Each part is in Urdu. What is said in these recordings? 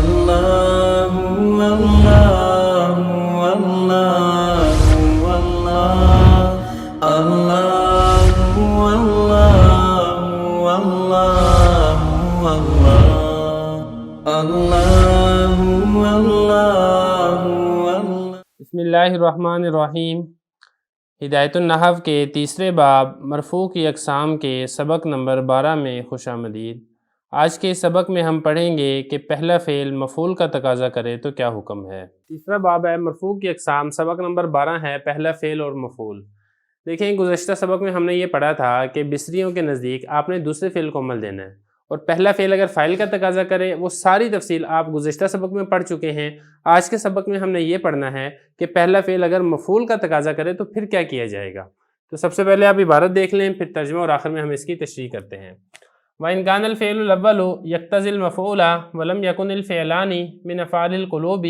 اللہ اللہ اللہ اللہ اللہ بسم اللہ الرحمن الرحیم۔ ہدایت النحو کے تیسرے باب مرفوع کی اقسام کے سبق نمبر 12 میں خوش آمدید۔ آج کے سبق میں ہم پڑھیں گے کہ پہلا فعل مفعول کا تقاضا کرے تو کیا حکم ہے۔ تیسرا باب ہے مرفوع کی اقسام، سبق نمبر 12 ہے پہلا فعل اور مفعول۔ دیکھیں گزشتہ سبق میں ہم نے یہ پڑھا تھا کہ بصریوں کے نزدیک آپ نے دوسرے فعل کو عمل دینا ہے، اور پہلا فعل اگر فاعل کا تقاضا کرے وہ ساری تفصیل آپ گزشتہ سبق میں پڑھ چکے ہیں۔ آج کے سبق میں ہم نے یہ پڑھنا ہے کہ پہلا فعل اگر مفعول کا تقاضا کرے تو پھر کیا کیا جائے گا۔ تو سب سے پہلے آپ عبارت دیکھ لیں، پھر ترجمہ اور آخر میں ہم اس کی تشریح کرتے ہیں۔ وَإِنْ كَانَ الْفِعْلُ الْأَوَّلُ يَقْتَضِي الْمَفْعُولَ وَلَمْ يَكُنِ الْفِعْلَانِ مِنْ أَفْعَالِ الْقُلُوبِ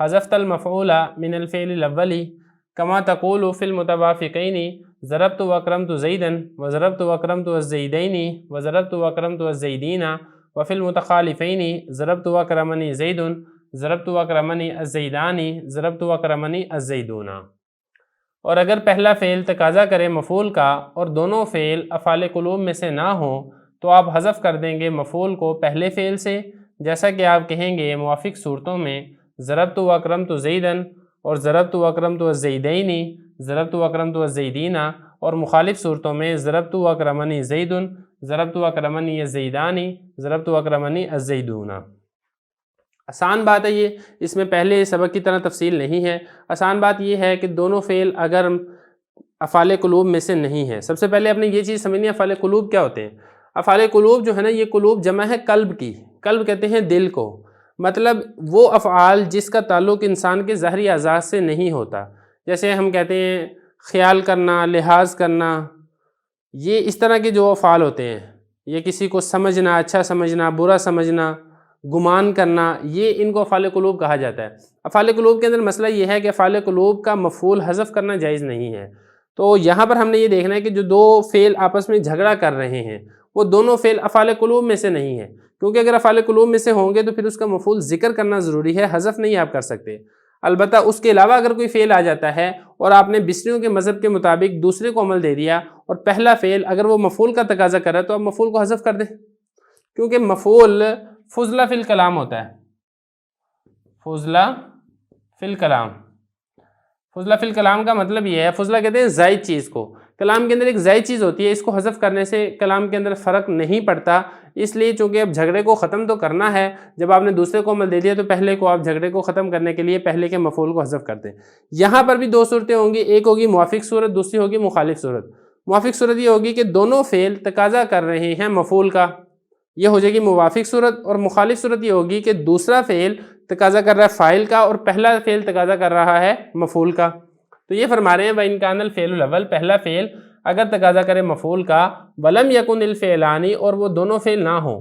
حَذَفْتَ الْمَفْعُولَ مِنَ الْفِعْلِ الْأَوَّلِ كَمَا تَقُولُ فِي الْمُتَوَافِقَيْنِ ضَرَبْتُ وَأَكْرَمْتُ زَيْدًا وَضَرَبْتُ وَأَكْرَمْتُ الزَّيْدَيْنِ وَضَرَبْتُ وَأَكْرَمْتُ الزَّيْدِينَ وَفِي الْمُتَخَالِفَيْنِ ضَرَبْتُ وَأَكْرَمَنِي زَيْدٌ ضربت وَأَكْرَمَنِي الزَّيْدَانِ ضربت وَأَكْرَمَنِي الزَّيْدُونَ۔ اور اگر پہلا فعل تقاضا کرے مفعول کا اور دونوں فعل افعال قلوب میں سے نہ ہوں تو آپ حذف کر دیں گے مفعول کو پہلے فعل سے، جیسا کہ آپ کہیں گے موافق صورتوں میں ضربت وَأَكْرَمْتُ زَيْدًا اور ضربت وَأَكْرَمْتُ الزَّيْدَيْنِ ضربت وَأَكْرَمْتُ الزَّيْدِينَ، اور مخالف صورتوں میں ضربت وَأَكْرَمَنِي زَيْدٌ ضربت وَأَكْرَمَنِي الزَّيْدَانِ ضربت وَأَكْرَمَنِي الزَّيْدُونَ۔ آسان بات ہے یہ، اس میں پہلے سبق کی طرح تفصیل نہیں ہے۔ آسان بات یہ ہے کہ دونوں فعل اگر افعال قلوب میں سے نہیں ہیں، سب سے پہلے آپ نے یہ چیز سمجھنی ہے افعال قلوب کیا ہوتے ہیں۔ افعال قلوب جو ہے نا، یہ قلوب جمع ہے قلب کی، قلب کہتے ہیں دل کو، مطلب وہ افعال جس کا تعلق انسان کے ظاہری اعضاء سے نہیں ہوتا، جیسے ہم کہتے ہیں خیال کرنا، لحاظ کرنا، یہ اس طرح کے جو افعال ہوتے ہیں، یہ کسی کو سمجھنا، اچھا سمجھنا، برا سمجھنا، گمان کرنا، یہ ان کو افعال قلوب کہا جاتا ہے۔ افعال قلوب کے اندر مسئلہ یہ ہے کہ افعال قلوب کا مفعول حذف کرنا جائز نہیں ہے۔ تو یہاں پر ہم نے یہ دیکھنا ہے کہ جو دو فعل آپس میں جھگڑا کر رہے ہیں وہ دونوں فعل افعال قلوب میں سے نہیں ہیں، کیونکہ اگر افعال قلوب میں سے ہوں گے تو پھر اس کا مفعول ذکر کرنا ضروری ہے، حذف نہیں آپ کر سکتے۔ البتہ اس کے علاوہ اگر کوئی فعل آ جاتا ہے اور آپ نے بصریوں کے مذہب کے مطابق دوسرے کو عمل دے دیا اور پہلا فعل اگر وہ مفعول کا تقاضا کرے تو آپ مفعول کو حذف کر دیں، کیونکہ مفعول فضلہ فی الکلام ہوتا ہے۔ فضلہ فی الکلام، فضلہ فی الکلام کا مطلب یہ ہے، فضلہ کہتے ہیں زائد چیز کو، کلام کے اندر ایک زائد چیز ہوتی ہے، اس کو حذف کرنے سے کلام کے اندر فرق نہیں پڑتا، اس لیے چونکہ اب جھگڑے کو ختم تو کرنا ہے، جب آپ نے دوسرے کو عمل دے دیا تو پہلے کو آپ جھگڑے کو ختم کرنے کے لیے پہلے کے مفعول کو حذف کرتے ہیں۔ یہاں پر بھی دو صورتیں ہوں گی، ایک ہوگی موافق صورت، دوسری ہوگی مخالف صورت۔ موافق صورت یہ ہوگی کہ دونوں فعل تقاضا کر رہے ہیں مفعول کا، یہ ہو جائے گی موافق صورت، اور مخالف صورت یہ ہوگی کہ دوسرا فعل تقاضا کر رہا ہے فاعل کا اور پہلا فعل تقاضا کر رہا ہے مفعول کا۔ تو یہ فرما رہے ہیں وَإِنْ كَانَ الْفِعْلُ الْأَوَّلُ، پہلا فعل اگر تقاضا کرے مفعول کا، وَلَمْ يَكُنِ الْفِعْلَانِ، اور وہ دونوں فعل نہ ہوں،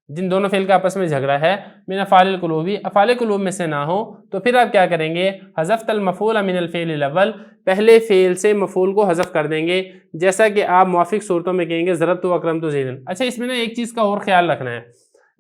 جن دونوں فعل کا آپس میں جھگڑا ہے، من افعال القلوب، افعال قلوب میں سے نہ ہو، تو پھر آپ کیا کریں گے، حذفت المفعول من الفعل الاول، پہلے فعل سے مفعول کو حذف کر دیں گے، جیسا کہ آپ موافق صورتوں میں کہیں گے ضربت واکرمت زیدن۔ اچھا، اس میں نا ایک چیز کا اور خیال رکھنا ہے،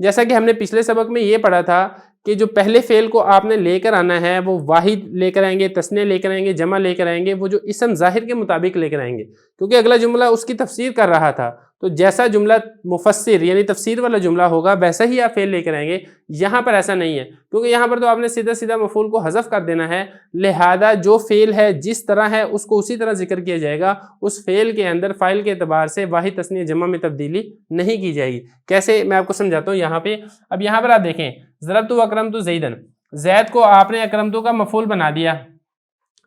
جیسا کہ ہم نے پچھلے سبق میں یہ پڑھا تھا کہ جو پہلے فعل کو آپ نے لے کر آنا ہے وہ واحد لے کر آئیں گے، تثنیہ لے کر آئیں گے، جمع لے کر آئیں گے، وہ جو اسم ظاہر کے مطابق لے کر آئیں گے، کیونکہ اگلا جملہ اس کی تفسیر کر رہا تھا، تو جیسا جملہ مفسر یعنی تفسیر والا جملہ ہوگا ویسا ہی آپ فعل لے کر آئیں گے۔ یہاں پر ایسا نہیں ہے، کیونکہ یہاں پر تو آپ نے سیدھا سیدھا مفعول کو حذف کر دینا ہے، لہذا جو فعل ہے جس طرح ہے اس کو اسی طرح ذکر کیا جائے گا، اس فعل کے اندر فاعل کے اعتبار سے واحد تثنیہ جمع میں تبدیلی نہیں کی جائے گی۔ کیسے، میں آپ کو سمجھاتا ہوں یہاں پہ۔ اب یہاں پر آپ دیکھیں ضربت واکرمت زیدن، زید کو آپ نے اکرمتو کا مفعول بنا دیا،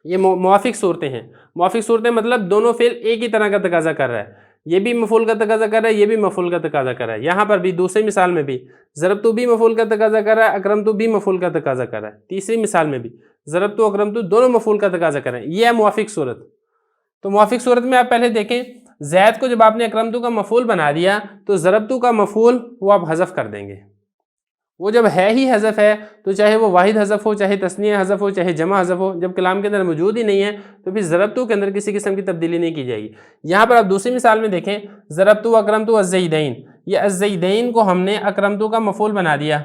یہ موافق صورتیں ہیں۔ موافق صورتیں مطلب دونوں فعل ایک ہی طرح کا تقاضا کر رہا ہے، یہ بھی مفعول کا تقاضا کر رہا ہے، یہ بھی مفعول کا تقاضا کر رہا ہے۔ یہاں پر بھی دوسری مثال میں بھی ضربتو بھی مفعول کا تقاضا کر رہا ہے، اکرمتو بھی مفعول کا تقاضا کر رہا ہے۔ تیسری مثال میں بھی ضربتو اکرمتو دونوں مفعول کا تقاضا کر رہے ہیں، یہ ہے موافق صورت۔ تو موافق صورت میں آپ پہلے دیکھیں، زید کو جب آپ نے اکرمتو کا مفعول بنا دیا تو ضربتو کا مفعول وہ آپ حذف کر دیں گے، وہ جب ہے ہی حذف ہے تو چاہے وہ واحد حذف ہو، چاہے تثنیہ حذف ہو، چاہے جمع حذف ہو، جب کلام کے اندر موجود ہی نہیں ہے تو پھر ضربتو کے اندر کسی قسم کی تبدیلی نہیں کی جائے گی۔ یہاں پر آپ دوسری مثال میں دیکھیں، ضربتو اکرمتو الزیدین، یہ الزیدین کو ہم نے اکرمتو کا مفعول بنا دیا،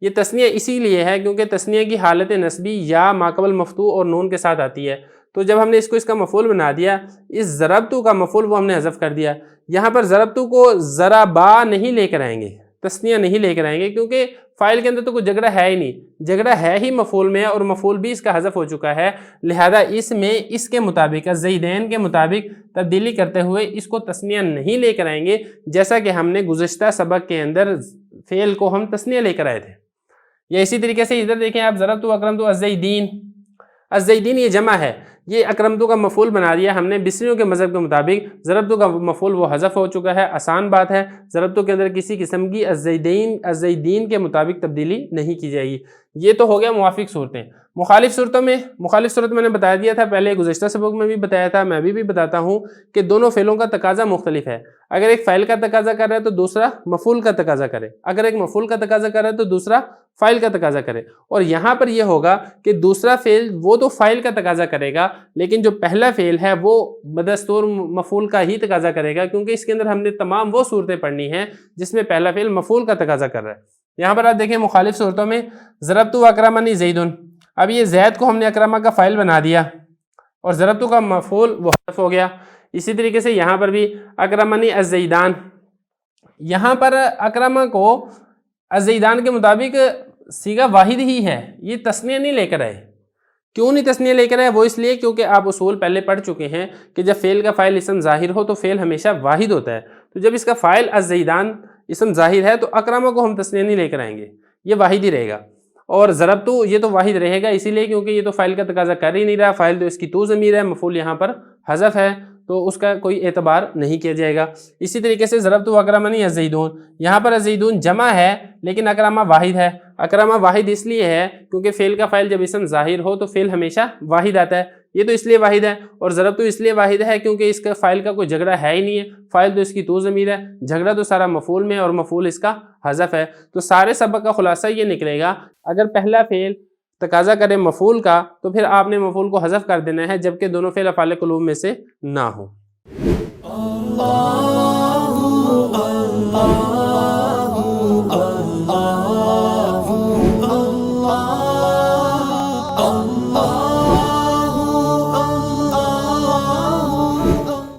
یہ تثنیہ اسی لیے ہے کیونکہ تثنیہ کی حالت نسبی یا ماقبل مفتوح اور نون کے ساتھ آتی ہے، تو جب ہم نے اس کا مفعول بنا دیا، اس ضربتو کا مفعول وہ ہم نے حذف کر دیا۔ یہاں پر ضربتو کو ضربا نہیں لے کر آئیں گے، تثنیہ نہیں لے کر آئیں گے، کیونکہ فاعل کے اندر تو کوئی جگڑا ہے ہی نہیں، جگڑا ہے ہی مفعول میں اور مفعول بھی اس کا حذف ہو چکا ہے، لہذا اس میں اس کے مطابق الزیدین کے مطابق تبدیلی کرتے ہوئے اس کو تثنیہ نہیں لے کر آئیں گے، جیسا کہ ہم نے گزشتہ سبق کے اندر فعل کو ہم تثنیہ لے کر آئے تھے۔ یا اسی طریقے سے ادھر دیکھیں آپ، ضربتو اکرمتو الزیدین، الزیدین یہ جمع ہے، یہ اکرمتو کا مفعول بنا دیا ہم نے بصریوں کے مذہب کے مطابق، ضربتو کا مفعول وہ حذف ہو چکا ہے، آسان بات ہے، ضربتو کے اندر کسی قسم کی الزیدین کے مطابق تبدیلی نہیں کی جائے گی۔ یہ تو ہو گیا موافق صورتیں۔ مخالف صورتوں میں، مخالف صورت میں نے بتا دیا تھا پہلے، گزشتہ سبق میں بھی بتایا تھا، میں ابھی بھی بتاتا ہوں کہ دونوں فعلوں کا تقاضا مختلف ہے۔ اگر ایک فاعل کا تقاضا کر رہا ہے تو دوسرا مفعول کا تقاضا کرے، اگر ایک مفعول کا تقاضا کر رہا ہے تو دوسرا فاعل کا تقاضا کرے، اور یہاں پر یہ ہوگا کہ دوسرا فعل وہ تو فاعل کا تقاضا کرے گا، لیکن جو پہلا فعل ہے وہ بدستور مفعول کا ہی تقاضا کرے گا، کیونکہ اس کے اندر ہم نے تمام وہ صورتیں پڑھنی ہیں جس میں پہلا فعل مفعول کا تقاضا کر رہا ہے۔ یہاں پر آپ دیکھیں مخالف صورتوں میں، ضربتو اکرمنی زیدن، اب یہ زید کو ہم نے اکرمہ کا فاعل بنا دیا اور ضربتو کا مفعول وہ حذف ہو گیا۔ اسی طریقے سے یہاں پر بھی اکرمنی الزیدان، یہاں پر اکرمہ کو الزیدان کے مطابق صیغہ واحد ہی ہے، یہ تثنیہ نہیں لے کر آئے۔ کیوں نہیں تثنیہ لے کر آئے؟ وہ اس لیے کیونکہ آپ اصول پہلے پڑھ چکے ہیں کہ جب فعل کا فاعل اسم ظاہر ہو تو فعل ہمیشہ واحد ہوتا ہے، تو جب اس کا فاعل الزیدان اسم ظاہر ہے تو اکرمہ کو ہم تثنیہ نہیں لے کر آئیں گے، یہ واحد ہی رہے گا۔ اور ضربتو یہ تو واحد رہے گا اسی لیے کیونکہ یہ تو فاعل کا تقاضا کر ہی نہیں رہا، فاعل تو اس کی تو ضمیر ہے، مفعول یہاں پر حذف ہے، تو اس کا کوئی اعتبار نہیں کیا جائے گا۔ اسی طریقے سے ضربتو اکرمنی الزیدون، یہاں پر الزیدون جمع ہے لیکن اکرمہ واحد ہے۔ اکرمہ واحد اس لیے ہے کیونکہ فعل کا فاعل جب اسم ظاہر ہو تو فعل ہمیشہ واحد آتا ہے، یہ تو اس لیے واحد ہے، اور ضربتو اس لیے واحد ہے کیونکہ اس کا فاعل کا کوئی جھگڑا ہے ہی نہیں ہے، فاعل تو اس کی تو ضمیر ہے، جھگڑا تو سارا مفعول میں اور مفعول اس کا حذف ہے۔ تو سارے سبق کا خلاصہ یہ نکلے گا، اگر پہلا فعل تقاضا کرے مفعول کا تو پھر آپ نے مفعول کو حذف کر دینا ہے، جبکہ دونوں فعل افعال قلوب میں سے نہ ہوں۔